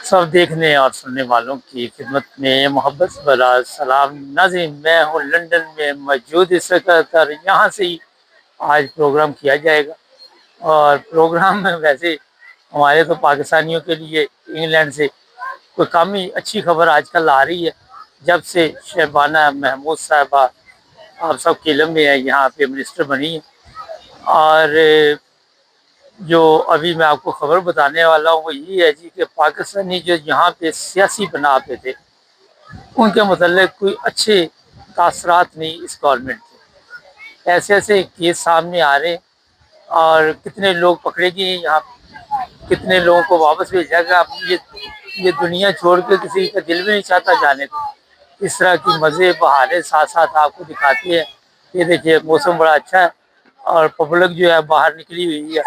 सब देखने और सुनने वालों की खिदमत में मोहब्बत से भरा सलाम। नाज़रीन, मैं हूँ लंदन में मौजूद इस वक्त और यहाँ से ही आज प्रोग्राम किया जाएगा। और प्रोग्राम में वैसे हमारे तो पाकिस्तानियों के लिए इंग्लैंड से कोई काफ़ी अच्छी खबर आजकल आ रही है। जब से शहबाना महमूद साहबा आप सब के इल्म में है, यहाँ पे मिनिस्टर बनी है। और जो अभी मैं आपको खबर बताने वाला हूँ वो ये है जी कि पाकिस्तानी जो यहाँ पे सियासी बना पे थे, उनके मतलब कोई अच्छे तासरात नहीं इस गवर्नमेंट के। ऐसे ऐसे केस सामने आ रहे और कितने लोग पकड़े गए यहाँ, कितने लोगों को वापस भेजा गया। अब ये दुनिया छोड़ के किसी का दिल भी नहीं चाहता जाने को। इस तरह की मज़े बहाने साथ साथ आपको दिखाती है। ये देखिए मौसम बड़ा अच्छा है और पब्लिक जो है बाहर निकली हुई है।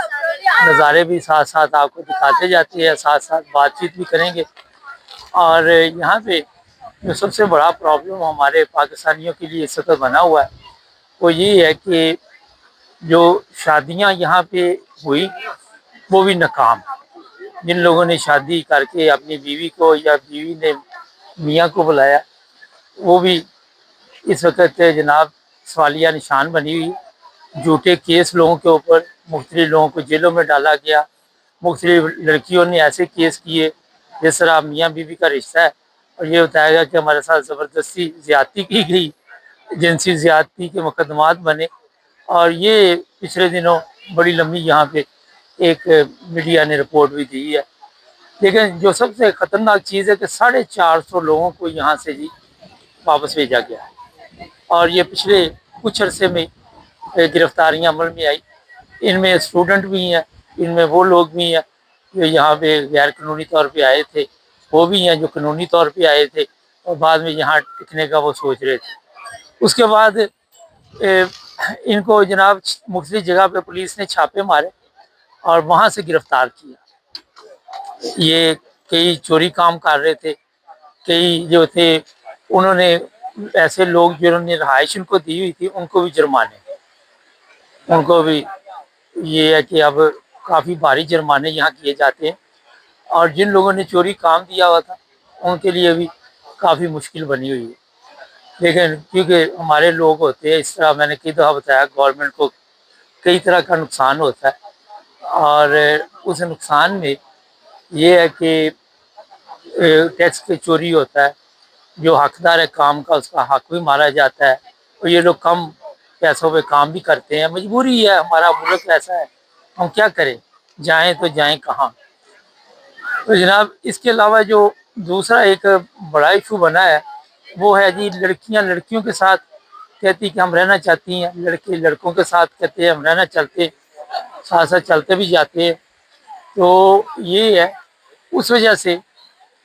नज़ारे भी साथ साथ आपको दिखाते जाते हैं, साथ साथ बातचीत भी करेंगे। और यहाँ पे जो सबसे बड़ा प्रॉब्लम हमारे पाकिस्तानियों के लिए इस वक्त बना हुआ है वो ये है कि जो शादियाँ यहाँ पे हुई वो भी नाकाम। जिन लोगों ने शादी करके अपनी बीवी को या बीवी ने मियाँ को बुलाया वो भी इस वक्त जनाब सवालिया निशान बनी हुई। झूठे केस लोगों के ऊपर, मुख्तलिफ लोगों को जेलों में डाला गया। मुख्तलिफ लड़कियों ने ऐसे केस किए जिस तरह मियाँ बीवी का रिश्ता है और ये बताया गया कि हमारे साथ ज़बरदस्ती ज़्यादती की गई, जिनसी ज़्यादती के मुकदमात बने। और ये पिछले दिनों बड़ी लंबी यहाँ पे एक मीडिया ने रिपोर्ट भी दी है। लेकिन जो सबसे ख़तरनाक चीज़ है कि 450 लोगों को यहाँ से जी वापस भेजा गया और ये पिछले कुछ अरसे में गिरफ्तारियाँ अमल में आई। इनमें स्टूडेंट भी हैं, इनमें वो लोग भी हैं जो यहाँ पे गैर कानूनी तौर पे आए थे, वो भी हैं जो कानूनी तौर पे आए थे और बाद में यहाँ टिकने का वो सोच रहे थे। उसके बाद इनको जनाब मुख्तलिफ जगह पे पुलिस ने छापे मारे और वहाँ से गिरफ्तार किया। ये कई चोरी काम कर रहे थे, कई जो थे उन्होंने ऐसे लोग जिन्होंने रहाइश उनको दी हुई थी उनको भी जुर्माने, उनको भी ये है कि अब काफ़ी भारी जुर्माने यहाँ किए जाते हैं। और जिन लोगों ने चोरी काम दिया हुआ था उनके लिए भी काफ़ी मुश्किल बनी हुई है। लेकिन क्योंकि हमारे लोग होते हैं इस तरह, मैंने कई दफ़ा बताया, गवर्नमेंट को कई तरह का नुकसान होता है और उस नुकसान में ये है कि टैक्स की चोरी होता है, जो हकदार है काम का उसका हक भी मारा जाता है और ये लोग कम पैसों पे काम भी करते हैं। मजबूरी है, हमारा मुल्क ऐसा है, हम क्या करें, जाएं तो जाएं कहाँ। तो जनाब इसके अलावा जो दूसरा एक बड़ा इशू बना है वो है जी लड़कियां लड़कियों के साथ कहती कि हम रहना चाहती हैं, लड़के लड़कों के साथ कहते हैं हम रहना चाहते, साथ साथ चलते भी जाते हैं। तो ये है, उस वजह से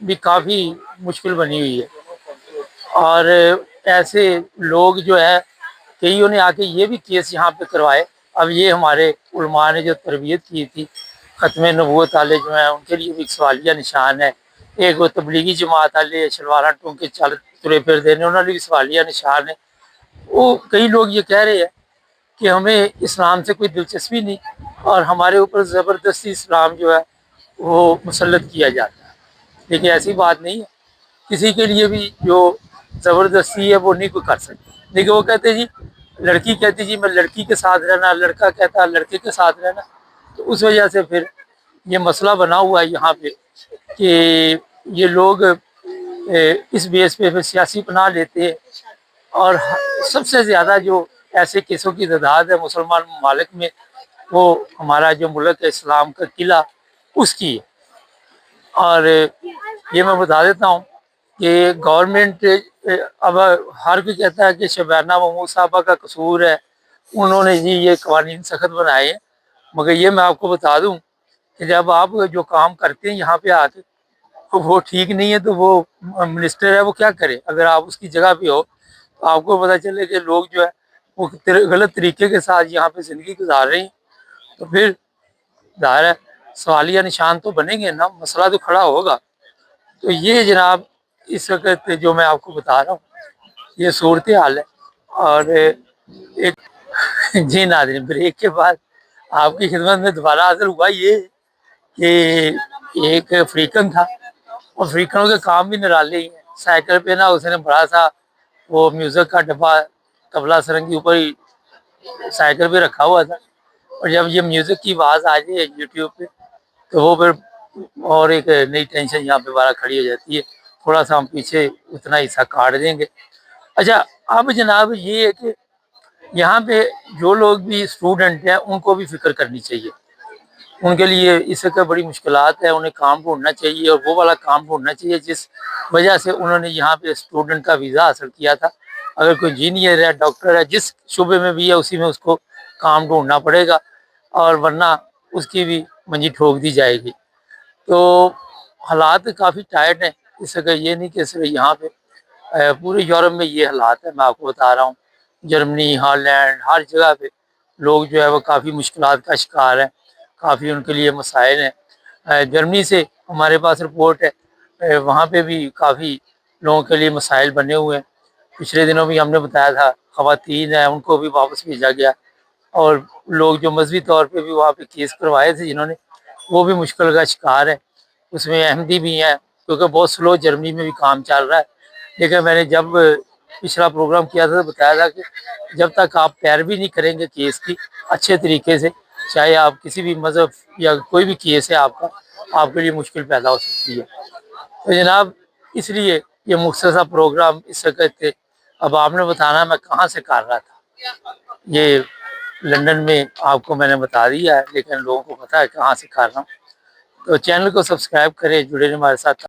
भी काफ़ी मुश्किल बनी हुई है। और ऐसे लोग जो है कईयों ने आके ये भी केस यहाँ पे करवाए। अब ये हमारे उलमा ने जो तरबियत की थी ख़त्म नबूवत वाले जो हैं उनके लिए भी एक सवालिया निशान है। एक वो तबलीगी जमात वाले शलवारा टूंग के चल तुरे फिर देने, उन्होंने भी सवालिया निशान है। वो कई लोग ये कह रहे हैं कि हमें इस्लाम से कोई दिलचस्पी नहीं और हमारे ऊपर ज़बरदस्ती इस्लाम जो है वो मुसल्लत किया जाता है। लेकिन ऐसी बात नहीं है, किसी के लिए भी जो ज़बरदस्ती है वो नहीं कोई कर सकता। लेकिन वो कहते जी, लड़की कहती जी मैं लड़की के साथ रहना, लड़का कहता लड़के के साथ रहना। तो उस वजह से फिर ये मसला बना हुआ है यहाँ पे कि ये लोग इस बेस पे फिर सियासी पनाह लेते हैं। और सबसे ज़्यादा जो ऐसे केसों की तादाद है मुसलमान ममालिक में वो हमारा जो मुल्क है इस्लाम का किला उसकी है। और ये मैं बता देता हूँ कि गवर्नमेंट अब हर कोई कहता है कि शबाना महमूद साहबा का कसूर है, उन्होंने जी ये कवानीन सख्त बनाए हैं। मगर ये मैं आपको बता दूं कि जब आप जो काम करते हैं यहाँ पे आके तो वो ठीक नहीं है तो वो मिनिस्टर है वो क्या करे। अगर आप उसकी जगह पे हो तो आपको पता चले कि लोग जो है वो गलत तरीके के साथ यहाँ पे ज़िंदगी गुजार रहे हैं, तो फिर ज़ाहिर है सवालिया निशान तो बनेंगे ना, मसला तो खड़ा होगा। तो ये जनाब इस वक्त जो मैं आपको बता रहा हूँ ये सूरत हाल है। और एक जी नाज़रीन, ब्रेक के बाद आपकी खिदमत में दोबारा हाजिर हुआ ये कि एक अफ्रीकन था, اور افریقنوں کے کام بھی نرالے ہی ہیں. سائیکل پہ نا اس نے بڑا سا وہ میوزک کا ڈبہ طبلہ سرنگی اوپر ہی سائیکل پہ رکھا ہوا تھا. اور جب یہ میوزک کی آواز آ جائے یوٹیوب پہ تو وہ پھر اور ایک نئی ٹینشن یہاں پہ بارہ کھڑی ہو جاتی ہے. تھوڑا سا ہم پیچھے اتنا حصہ کاٹ دیں گے. اچھا اب جناب یہ ہے کہ یہاں پہ جو لوگ بھی اسٹوڈنٹ ہیں ان کو بھی فکر کرنی چاہیے. ان کے لیے اس سے بڑی مشکلات ہے. انہیں کام ڈھونڈنا چاہیے اور وہ والا کام ڈھونڈنا چاہیے جس وجہ سے انہوں نے یہاں پہ اسٹوڈنٹ کا ویزا حاصل کیا تھا. اگر کوئی انجینئر ہے, ڈاکٹر ہے, جس شعبے میں بھی ہے اسی میں اس کو کام ڈھونڈنا پڑے گا اور ورنہ اس کی بھی منجی ٹھوک دی جائے گی. تو حالات کافی ٹائٹ ہیں. اس سے یہ نہیں کہ صرف یہاں پہ, پورے یورپ میں یہ حالات ہے. میں آپ کو بتا رہا ہوں جرمنی, ہالینڈ, ہر جگہ پہ لوگ جو ہے وہ کافی مشکلات کا شکار ہیں. کافی ان کے لیے مسائل ہیں. جرمنی سے ہمارے پاس رپورٹ ہے, وہاں پہ بھی کافی لوگوں کے لیے مسائل بنے ہوئے ہیں. پچھلے دنوں بھی ہم نے بتایا تھا خواتین ہیں ان کو بھی واپس بھیجا گیا, اور لوگ جو مذہبی طور پہ بھی وہاں پہ کیس کروائے تھے جنہوں نے, وہ بھی مشکل کا شکار ہے. اس میں احمدی بھی ہیں کیونکہ بہت سلو جرمنی میں بھی کام چل رہا ہے. لیکن میں نے جب پچھلا پروگرام کیا تھا تو بتایا تھا کہ جب تک آپ پیروی نہیں کریں گے کیس کی اچھے طریقے سے, چاہے آپ کسی بھی مذہب یا کوئی بھی کیس ہے آپ کا, آپ کے لیے مشکل پیدا ہو سکتی ہے. تو جناب اس لیے یہ مختصر پروگرام اس سے کہتے. اب آپ نے بتانا میں کہاں سے کر رہا تھا. یہ لندن میں آپ کو میں نے بتا دیا ہے, لیکن لوگوں کو پتا ہے کہاں سے کر رہا ہوں. تو چینل کو سبسکرائب کریں, جڑے رہیں ہمارے ساتھ.